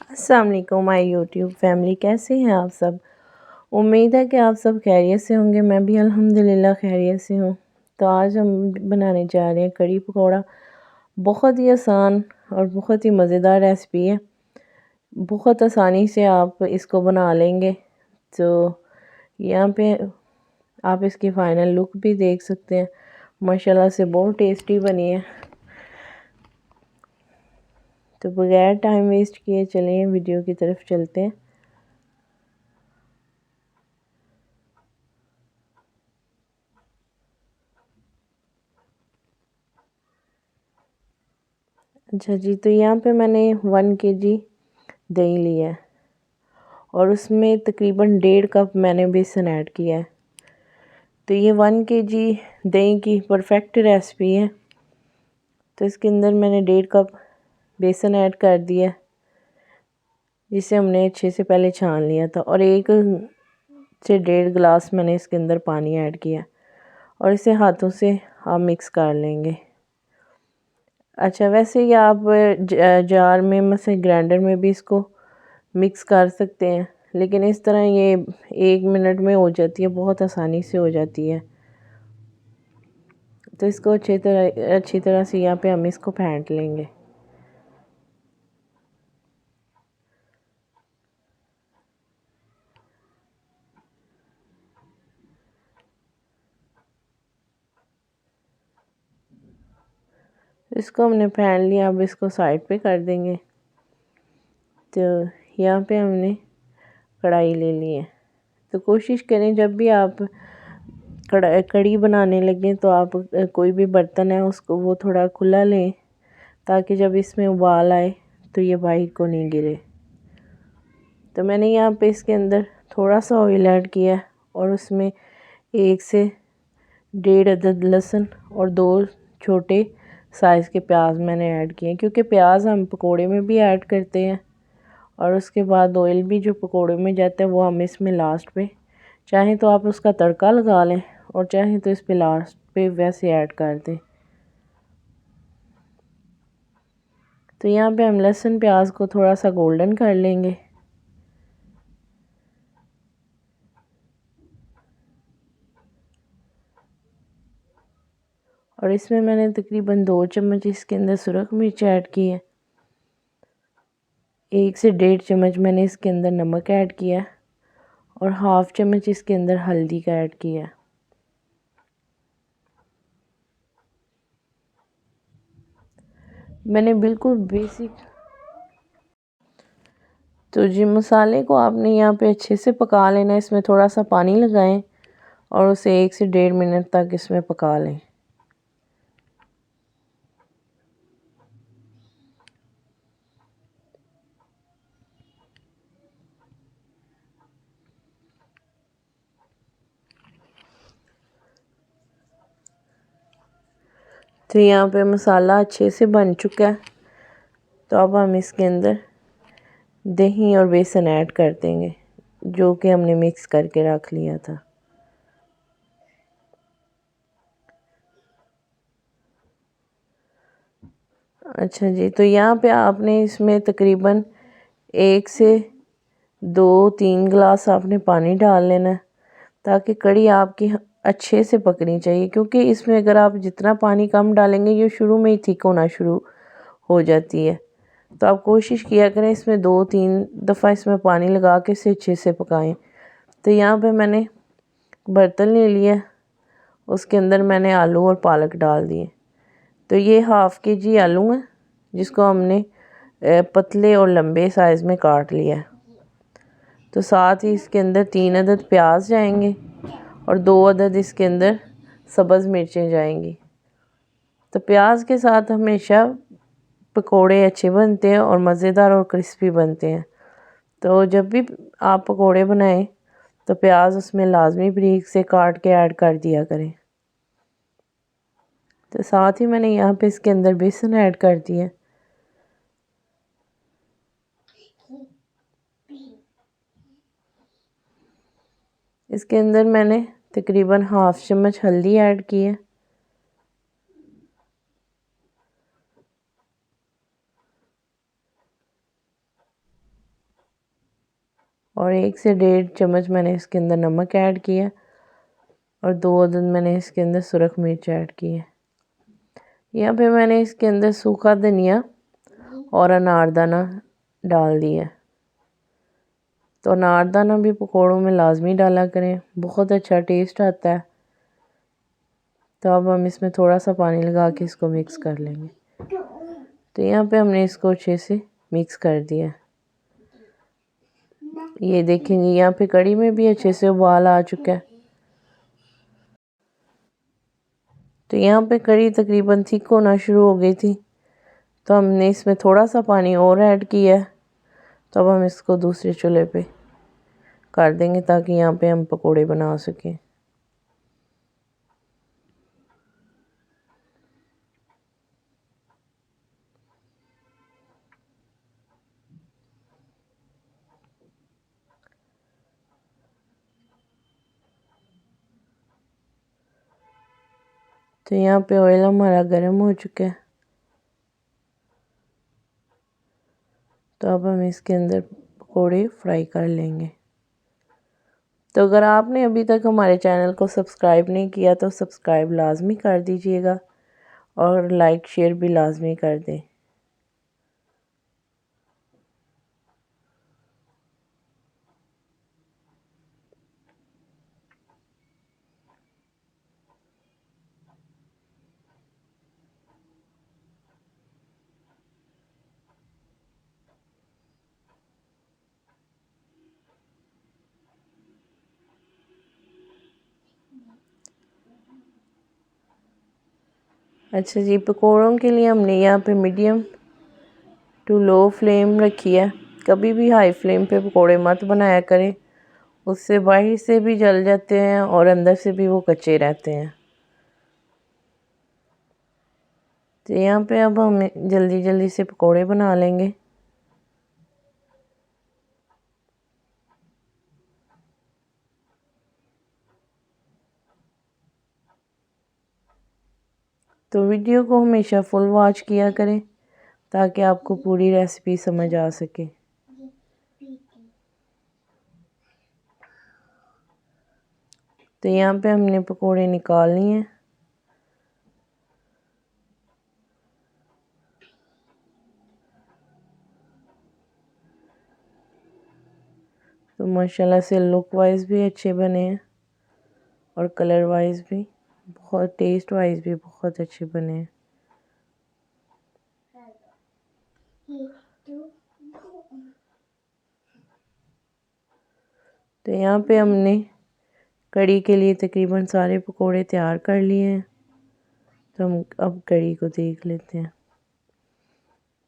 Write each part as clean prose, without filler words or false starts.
अस्सलाम वालेकुम my YouTube family, कैसे हैं आप सब। उम्मीद है कि आप सब खैरियत से होंगे। मैं भी अल्हम्दुलिल्लाह खैरियत से हूँ। तो आज हम बनाने जा रहे हैं कड़ी पकौड़ा। बहुत ही आसान और बहुत ही मज़ेदार रेसिपी है। बहुत आसानी से आप इसको बना लेंगे। तो यहाँ पे आप इसकी फ़ाइनल लुक भी देख सकते हैं। माशाल्लाह से बहुत टेस्टी बनी है। तो बगैर टाइम वेस्ट किए चलिए वीडियो की तरफ चलते हैं। अच्छा जी, तो यहाँ पे मैंने 1 kg दही लिया है और उसमें तकरीबन 1.5 कप मैंने बेसन ऐड किया है। तो ये 1 kg दही की परफेक्ट रेसिपी है। तो इसके अंदर मैंने 1.5 कप बेसन ऐड कर दिया, जिसे हमने अच्छे से पहले छान लिया था, और 1 से 1.5 गिलास मैंने इसके अंदर पानी ऐड किया और इसे हाथों से आप मिक्स कर लेंगे। अच्छा, वैसे ही आप जार में मतलब ग्राइंडर में भी इसको मिक्स कर सकते हैं, लेकिन इस तरह ये 1 मिनट में हो जाती है, बहुत आसानी से हो जाती है। तो इसको अच्छी तरह से यहाँ पे हम इसको फेंट लेंगे। इसको हमने फेंट लिया, अब इसको साइड पे कर देंगे। तो यहाँ पे हमने कढ़ाई ले ली है। तो कोशिश करें जब भी आप कड़ी बनाने लगें तो आप कोई भी बर्तन है उसको वो थोड़ा खुला लें, ताकि जब इसमें उबाल आए तो ये बाहर को नहीं गिरे। तो मैंने यहाँ पे इसके अंदर थोड़ा सा ऑयल ऐड किया और उसमें 1 से 1.5 अदद लहसुन और 2 छोटे साइज़ के प्याज मैंने ऐड किए, क्योंकि प्याज हम पकोड़े में भी ऐड करते हैं और उसके बाद ऑयल भी जो पकोड़े में जाता है वो हम इसमें लास्ट पे, चाहे तो आप उसका तड़का लगा लें और चाहे तो इस पे लास्ट पे वैसे ऐड कर दें। तो यहाँ पे हम लहसुन प्याज को थोड़ा सा गोल्डन कर लेंगे। और इसमें मैंने तकरीबन 2 चम्मच इसके अंदर सुरख मिर्च ऐड की है। 1 से 1.5 चम्मच मैंने इसके अंदर नमक ऐड किया और हाफ चम्मच इसके अंदर हल्दी का ऐड किया। मैंने बिल्कुल बेसिक। तो जी मसाले को आपने यहाँ पे अच्छे से पका लेना। इसमें थोड़ा सा पानी लगाएं और उसे 1 से 1.5 मिनट तक इसमें पका लें। तो यहाँ पे मसाला अच्छे से बन चुका है। तो अब हम इसके अंदर दही और बेसन ऐड कर देंगे, जो कि हमने मिक्स करके रख लिया था। अच्छा जी, तो यहाँ पे आपने इसमें तकरीबन 1 से 2-3 गिलास आपने पानी डाल लेना है, ताकि कड़ी आपकी अच्छे से पकनी चाहिए, क्योंकि इसमें अगर आप जितना पानी कम डालेंगे ये शुरू में ही थिक होना शुरू हो जाती है। तो आप कोशिश किया करें इसमें 2-3 दफ़ा इसमें पानी लगा के इसे अच्छे से पकाएं। तो यहाँ पे मैंने बर्तन ले लिया, उसके अंदर मैंने आलू और पालक डाल दिए। तो ये हाफ़ kg आलू हैं, जिसको हमने पतले और लंबे साइज़ में काट लिया है। तो साथ ही इसके अंदर 3 अदद प्याज जाएंगे और 2 अदद इसके अंदर सब्ज़ मिर्चें जाएंगी। तो प्याज के साथ हमेशा पकोड़े अच्छे बनते हैं और मज़ेदार और क्रिस्पी बनते हैं। तो जब भी आप पकोड़े बनाएं तो प्याज उसमें लाजमी बारीक से काट के ऐड कर दिया करें। तो साथ ही मैंने यहाँ पे इसके अंदर बेसन ऐड कर दिया। इसके अंदर मैंने तकरीबन हाफ चम्मच हल्दी ऐड की है। और 1 से 1.5 चम्मच मैंने इसके अंदर नमक ऐड किया और 2 अदद मैंने इसके अंदर सुरख मिर्च ऐड की है। यहाँ पे मैंने इसके अंदर सूखा धनिया और अनारदाना डाल दिया। तो अनारदाना भी पकौड़ों में लाजमी डाला करें, बहुत अच्छा टेस्ट आता है। तो अब हम इसमें थोड़ा सा पानी लगा के इसको मिक्स कर लेंगे। तो यहाँ पे हमने इसको अच्छे से मिक्स कर दिया। ये देखेंगे यहाँ पे कड़ी में भी अच्छे से उबाल आ चुका है। तो यहाँ पे कड़ी तकरीबन थिक होना शुरू हो गई थी, तो हमने इसमें थोड़ा सा पानी और ऐड किया है। तो अब हम इसको दूसरे चूल्हे पे कर देंगे ताकि यहाँ पे हम पकोड़े बना सकें। तो यहाँ पे ऑयल हमारा गर्म हो चुका है। तो अब हम इसके अंदर पकोड़े फ्राई कर लेंगे। तो अगर आपने अभी तक हमारे चैनल को सब्सक्राइब नहीं किया तो सब्सक्राइब लाजमी कर दीजिएगा और लाइक शेयर भी लाजमी कर दें। अच्छा जी, पकोड़ों के लिए हमने यहाँ पे मीडियम टू लो फ्लेम रखी है। कभी भी हाई फ्लेम पे पकोड़े मत बनाया करें, उससे बाहर से भी जल जाते हैं और अंदर से भी वो कच्चे रहते हैं। तो यहाँ पे अब हम जल्दी जल्दी से पकोड़े बना लेंगे। तो वीडियो को हमेशा फुल वॉच किया करें ताकि आपको पूरी रेसिपी समझ आ सके। तो यहाँ पे हमने पकोड़े निकाल लिए हैं। तो माशाल्लाह से लुक वाइज भी अच्छे बने हैं और कलर वाइज भी बहुत, टेस्ट वाइज भी बहुत अच्छे बने हैं। तो यहाँ पे हमने कड़ी के लिए तकरीबन सारे पकोड़े तैयार कर लिए हैं। तो हम अब कड़ी को देख लेते हैं।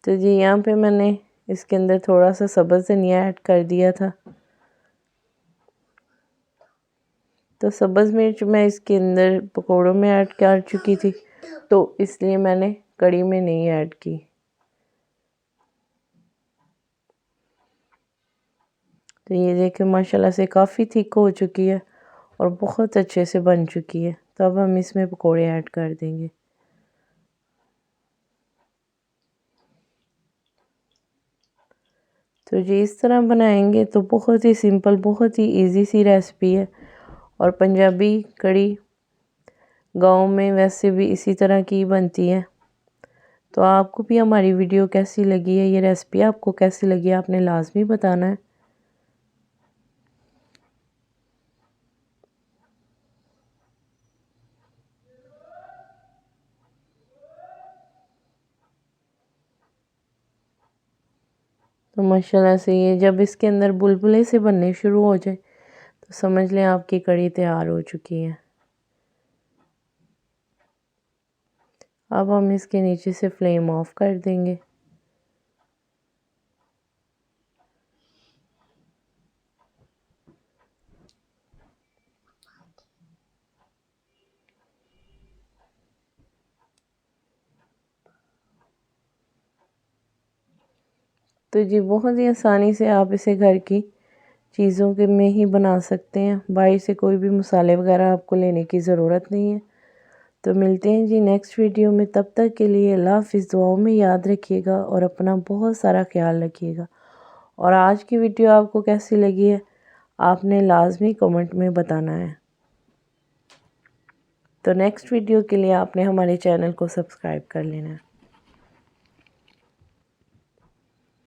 तो जी यहाँ पे मैंने इसके अंदर थोड़ा सा सब्ज़ धनिया ऐड कर दिया था। तो सब्ज़ मिर्च मैं इसके अंदर पकोड़ों में ऐड कर चुकी थी, तो इसलिए मैंने कड़ी में नहीं ऐड की। तो ये देखें माशाल्लाह से काफ़ी थिक हो चुकी है और बहुत अच्छे से बन चुकी है। तो अब हम इसमें पकोड़े ऐड कर देंगे। तो जी इस तरह बनाएंगे तो बहुत ही सिंपल, बहुत ही इजी सी रेसिपी है। और पंजाबी कड़ी गांव में वैसे भी इसी तरह की बनती है। तो आपको भी हमारी वीडियो कैसी लगी है, ये रेसिपी आपको कैसी लगी है, आपने लाजमी बताना है। तो माशाल्लाह से ये जब इसके अंदर बुलबुले से बनने शुरू हो जाए तो समझ लें आपकी कड़ी तैयार हो चुकी है। अब हम इसके नीचे से फ्लेम ऑफ कर देंगे। तो जी बहुत ही आसानी से आप इसे घर की चीज़ों के में ही बना सकते हैं। बाहर से कोई भी मसाले वगैरह आपको लेने की ज़रूरत नहीं है। तो मिलते हैं जी नेक्स्ट वीडियो में, तब तक के लिए अल्लाह हाफ़िज़। दुआओं में याद रखिएगा और अपना बहुत सारा ख्याल रखिएगा। और आज की वीडियो आपको कैसी लगी है आपने लाजमी कमेंट में बताना है। तो नेक्स्ट वीडियो के लिए आपने हमारे चैनल को सब्सक्राइब कर लेना है।